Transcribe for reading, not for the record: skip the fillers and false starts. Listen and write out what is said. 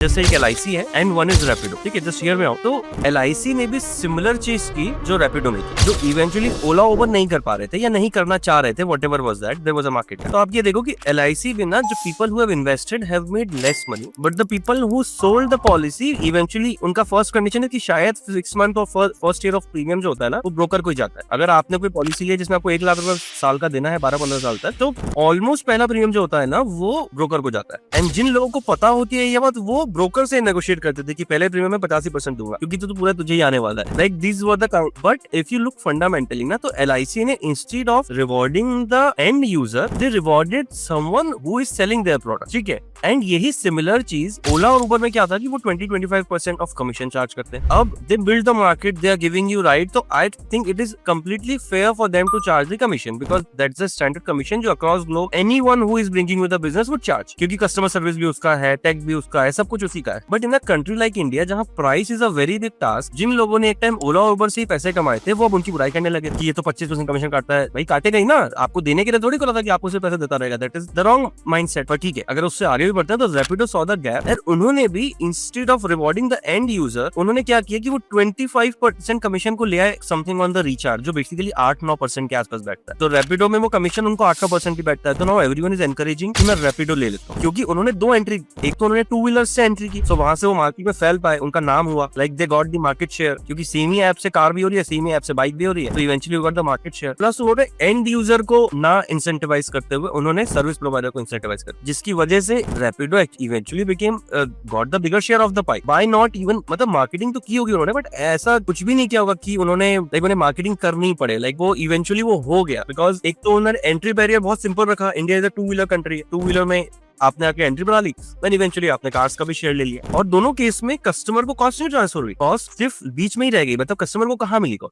जैसे एक LIC है एंड वन इज रैपिडो, ठीक है, जस्ट हियर में आओ। तो LIC ने भी सिमिलर चीज की जो रैपिडो ने की, जो इवेंचुअली ओला उबर नहीं कर पा रहे थे या नहीं करना चाह रहे थे, whatever was that, there was a market. तो आप ये देखो कि LIC भी ना, जो people who have invested have made less money, but the people who sold the policy eventually, उनका फर्स्ट कंडीशन है कि शायद 6 मंथ और फर्स्ट ईयर ऑफ प्रीमियम जो होता है ना, वो ब्रोकर को ही जाता है। अगर आपने कोई पॉलिसी ली है जिसमें आपको 1 लाख रुपए साल का देना है 12-15 साल तक, तो ऑलमोस्ट पहला प्रीमियम जो होता है ना, वो ब्रोकर को जाता है। एंड जिन लोगों को पता होती है ये बात, वो ब्रोकर से नेगोशिएट करते थे कि पहले प्रीमियम में 85% दूंगा क्योंकि तो पूरा तुझे ही आने वाला है। Like this were the count. But if you look fundamentally ना, तो LIC ने instead of rewarding the end user, they rewarded someone who is selling their product, ठीक है। एंड यही सिमिलर चीज ओला और उबर में क्या था कि वो 20-25% ऑफ कमीशन चार्ज करते हैं। अब they build the market, they are giving you right, तो I think it is completely fair for them to charge the commission, because that's the standard commission जो across globe anyone who is bringing with the business would charge, क्योंकि customer service भी उसका है, take भी उसका है, सब कुछ उसी का है। But in a country like India, जहां price is a very big task, जिन लोगों ने एक टाइम ओला और उबर से ही पैसे कमाए थे, वो अब उनकी बुराई करने लगे कि ये तो 25% कमीशन काटता है। भाई काटेगा ही ना, आपको देने के लिए थोड़ी करा था कि आपको उसे पैसे देता रहेगा। That is the wrong mindset. पर ठीक है, अगर उससे आगे भी बढ़ते हैं तो Rapido saw the gap and उन्होंने भी instead of rewarding the end user, उन्होंने क्या किया कि वो 25% कमीशन को ले आए समथिंग ऑन द रिचार्ज, जो बेसिकली 8-9% के आसपास बैठता है। तो रैपिडो में वो कमीशन उनको 8% की बैठता है। तो नाउ एवरीवन इज एनकरेजिंग कि मैं रैपिडो ले लेता हूँ, क्योंकि उन्होंने 2 एंट्री, एक तो उन्होंने 2 व्हीलर से एंट्री की, तो वहां से वो मार्केट में फैल पाए, उनका नाम हुआ, like they got the market share, क्योंकि सेम ही ऐप से कार भी हो रही है, सेम ही ऐप से बाइक भी हो रही है, तो eventually got the market share. Plus उन्होंने एंड यूजर को ना इंसेंटिवाइज करते हुए उन्होंने सर्विस प्रोवाइडर को इंसेंटिवाइज कर, जिसकी वजह से Rapido eventually became got the bigger share of the pi by not even, मतलब मार्केटिंग तो की होगी उन्होंने, बट ऐसा कुछ भी नहीं किया होगा कि उन्होंने लाइक उन्हें मार्केटिंग करनी पड़े। लाइक वो इवेंचुअली वो हो गया, बिकॉज एक तो उन्होंने एंट्री बैरियर बहुत सिंपल रखा। India is a 2 wheeler country, 2 wheeler में आपने आके एंट्री बना ली, देन इवेंचुअली आपने कार्स का भी शेयर ले लिया, और दोनों केस में कस्टमर को कॉस्ट नहीं ट्रांसफर हुई, कॉस्ट सिर्फ बीच में ही रह गई, मतलब कस्टमर को कहाँ मिली कॉस्ट।